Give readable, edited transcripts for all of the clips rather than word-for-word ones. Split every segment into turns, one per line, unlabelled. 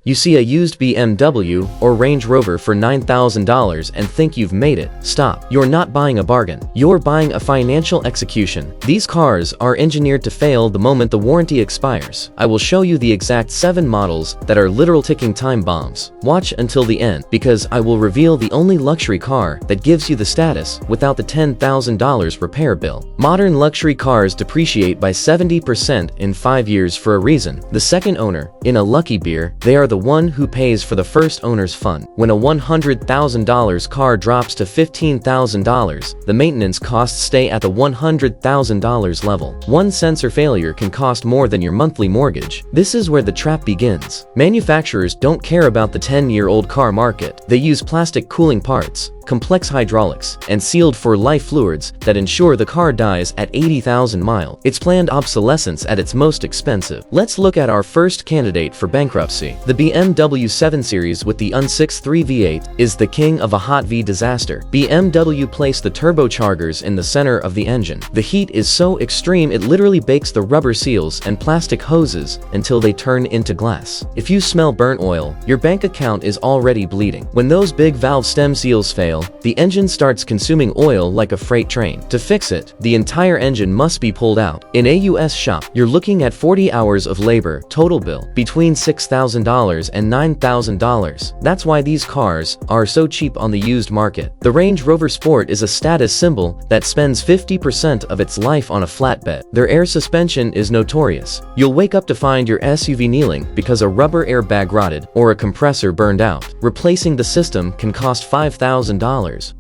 You see a used BMW or Range Rover for $9,000 and think you've made it. Stop. You're not buying a bargain. You're buying a financial execution. These cars are engineered to fail the moment the warranty expires. I will show you the exact 7 models that are literal ticking time bombs. Watch until the end, because I will reveal the only luxury car that gives you the status without the $10,000 repair bill. Modern luxury cars depreciate by 70% in 5 years for a reason. The second owner, in a lucky beer, they are the one who pays for the first owner's fun. When a $100,000 car drops to $15,000, the maintenance costs stay at the $100,000 level. One sensor failure can cost more than your monthly mortgage. This is where the trap begins. Manufacturers don't care about the 10-year-old car market. They use plastic cooling parts, complex hydraulics, and sealed-for-life fluids that ensure the car dies at 80,000 miles. It's planned obsolescence at its most expensive. Let's look at our first candidate for bankruptcy. The BMW 7 Series with the Un63 V8 is the king of a hot V disaster. BMW placed the turbochargers in the center of the engine. The heat is so extreme it literally bakes the rubber seals and plastic hoses until they turn into glass. If you smell burnt oil, your bank account is already bleeding. When those big valve stem seals fail, the engine starts consuming oil like a freight train. To fix it, the entire engine must be pulled out. In a US shop, you're looking at 40 hours of labor, total bill between $6,000 and $9,000. That's why these cars are so cheap on the used market. The Range Rover Sport is a status symbol that spends 50% of its life on a flatbed. Their air suspension is notorious. You'll wake up to find your SUV kneeling because a rubber airbag rotted or a compressor burned out. Replacing the system can cost $5,000.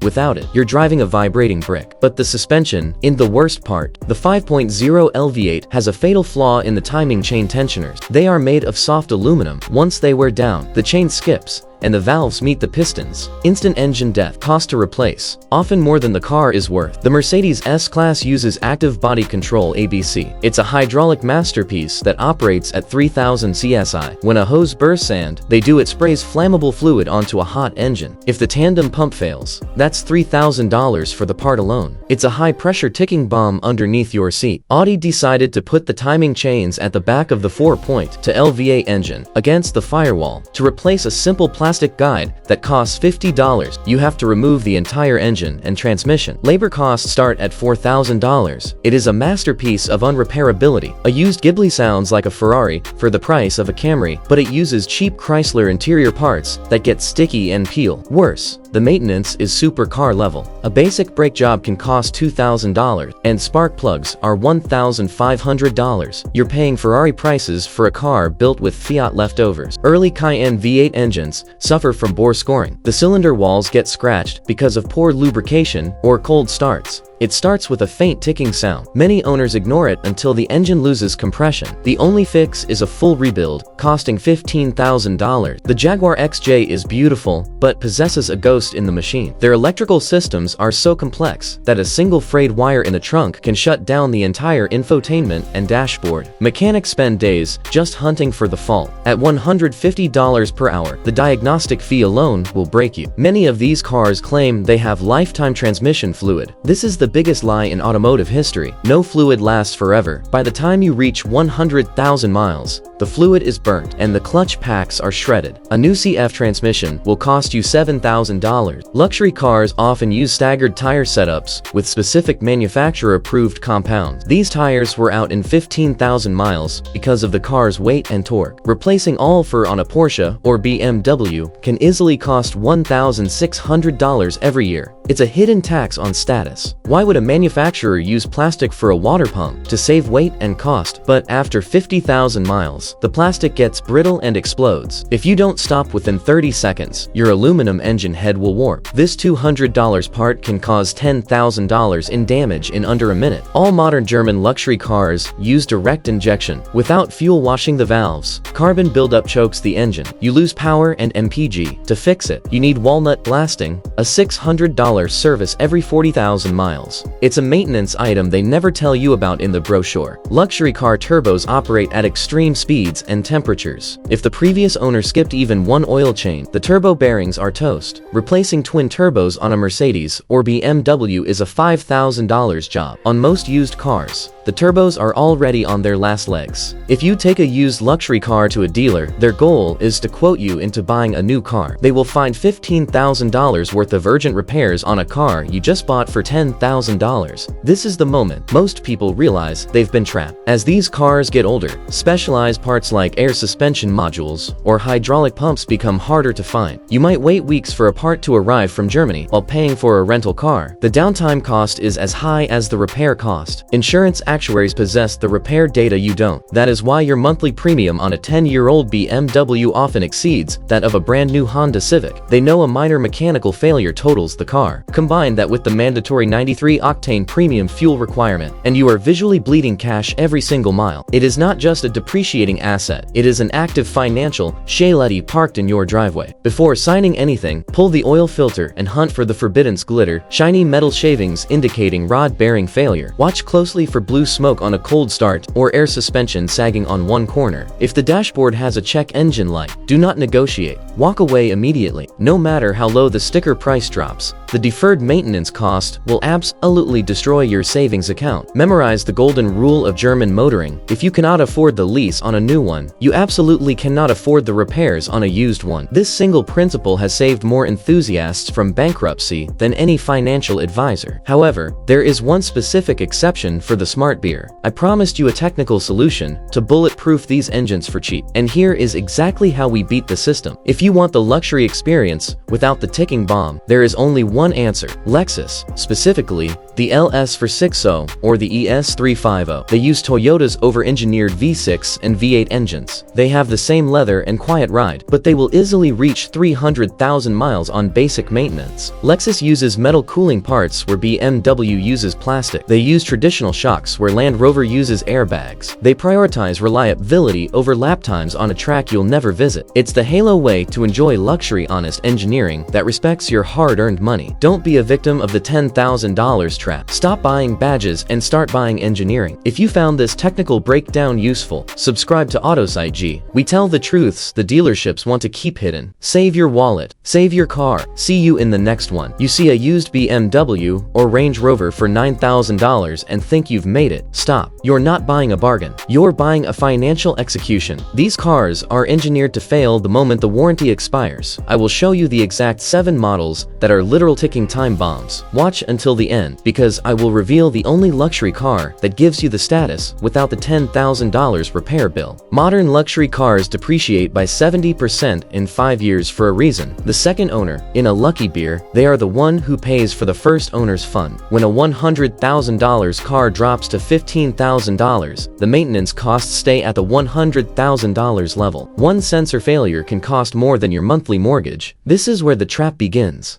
Without it, you're driving a vibrating brick. But the suspension, in the worst part, the 5.0 LV8 has a fatal flaw in the timing chain tensioners. They are made of soft aluminum. Once they wear down, the chain skips, and the valves meet the pistons. Instant engine death. Cost to replace, often more than the car is worth. The Mercedes S-Class uses active body control ABC. It's a hydraulic masterpiece that operates at 3000 CSI. When a hose bursts and it sprays flammable fluid onto a hot engine. If the tandem pump fails, that's $3,000 for the part alone. It's a high-pressure ticking bomb underneath your seat. Audi decided to put the timing chains at the back of the 4.0 LV8 engine against the firewall. To replace a simple plastic guide that costs $50, you have to remove the entire engine and transmission. Labor costs start at $4,000. It is a masterpiece of unrepairability. A used Ghibli sounds like a Ferrari for the price of a Camry, but it uses cheap Chrysler interior parts that get sticky and peel. Worse, the maintenance is supercar level. A basic brake job can cost $2,000, and spark plugs are $1,500. You're paying Ferrari prices for a car built with Fiat leftovers. Early Cayenne V8 engines suffer from bore scoring. The cylinder walls get scratched because of poor lubrication or cold starts. It starts with a faint ticking sound. Many owners ignore it until the engine loses compression. The only fix is a full rebuild, costing $15,000. The Jaguar XJ is beautiful, but possesses a ghost in the machine. Their electrical systems are so complex that a single frayed wire in the trunk can shut down the entire infotainment and dashboard. Mechanics spend days just hunting for the fault. At $150 per hour, the diagnostic fee alone will break you. Many of these cars claim they have lifetime transmission fluid. This is the biggest lie in automotive history. No fluid lasts forever. By the time you reach 100,000 miles, the fluid is burnt and the clutch packs are shredded. A new CF transmission will cost you $7,000. Luxury cars often use staggered tire setups with specific manufacturer-approved compounds. These tires were out in 15,000 miles because of the car's weight and torque. Replacing all fur on a Porsche or BMW can easily cost $1,600 every year. It's a hidden tax on status. Why would a manufacturer use plastic for a water pump? To save weight and cost. But after 50,000 miles, the plastic gets brittle and explodes. If you don't stop within 30 seconds, your aluminum engine head will warp. This $200 part can cause $10,000 in damage in under a minute. All modern German luxury cars use direct injection without fuel washing the valves. Carbon buildup chokes the engine. You lose power and MPG. To fix it, you need walnut blasting, a $600 service every 40,000 miles. It's a maintenance item they never tell you about in the brochure. Luxury car turbos operate at extreme speeds and temperatures. If the previous owner skipped even one oil change, the turbo bearings are toast. Replacing twin turbos on a Mercedes or BMW is a $5,000 job. On most used cars, the the turbos are already on their last legs. If you take a used luxury car to a dealer, their goal is to quote you into buying a new car. They will find $15,000 worth of urgent repairs on a car you just bought for $10,000. This is the moment most people realize they've been trapped. As these cars get older, specialized parts like air suspension modules or hydraulic pumps become harder to find. You might wait weeks for a part to arrive from Germany while paying for a rental car. The downtime cost is as high as the repair cost. Insurance actuaries possess the repair data you don't. That is why your monthly premium on a 10-year-old BMW often exceeds that of a brand new Honda Civic. They know a minor mechanical failure totals the car. Combine that with the mandatory 93-octane premium fuel requirement, and you are visually bleeding cash every single mile. It is not just a depreciating asset, it is an active financial shaletti parked in your driveway. Before signing anything, pull the oil filter and hunt for the forbidden glitter, shiny metal shavings indicating rod bearing failure. Watch closely for blue smoke on a cold start or air suspension sagging on one corner. If the dashboard has a check engine light, do not negotiate. Walk away immediately. No matter how low the sticker price drops, the deferred maintenance cost will absolutely destroy your savings account. Memorize the golden rule of German motoring. If you cannot afford the lease on a new one, you absolutely cannot afford the repairs on a used one. This single principle has saved more enthusiasts from bankruptcy than any financial advisor. However, there is one specific exception for the smart beer. I promised you a technical solution to bulletproof these engines for cheap, and here is exactly how we beat the system. If you want the luxury experience without the ticking bomb, there is only one answer: Lexus, specifically the LS460 or the ES350. They use Toyota's over-engineered V6 and V8 engines. They have the same leather and quiet ride, but they will easily reach 300,000 miles on basic maintenance. Lexus uses metal cooling parts where BMW uses plastic. They use traditional shocks where Land Rover uses airbags. They prioritize reliability over lap times on a track you'll never visit. It's the Halo way to enjoy luxury honest engineering that respects your hard-earned money. Don't be a victim of the $10,000 trap. Stop buying badges and start buying engineering. If you found this technical breakdown useful, subscribe to AutoSight-G. We tell the truths the dealerships want to keep hidden. Save your wallet. Save your car. See you in the next one. You see a used BMW or Range Rover for $9,000 and think you've made it. Stop. You're not buying a bargain. You're buying a financial execution. These cars are engineered to fail the moment the warranty expires. I will show you the exact 7 models that are literal ticking time bombs. Watch until the end, because I will reveal the only luxury car that gives you the status without the $10,000 repair bill. Modern luxury cars depreciate by 70% in 5 years for a reason. The second owner, in a lucky beer, they are the one who pays for the first owner's fun. When a $100,000 car drops to $15,000, the maintenance costs stay at the $100,000 level. One sensor failure can cost more than your monthly mortgage. This is where the trap begins.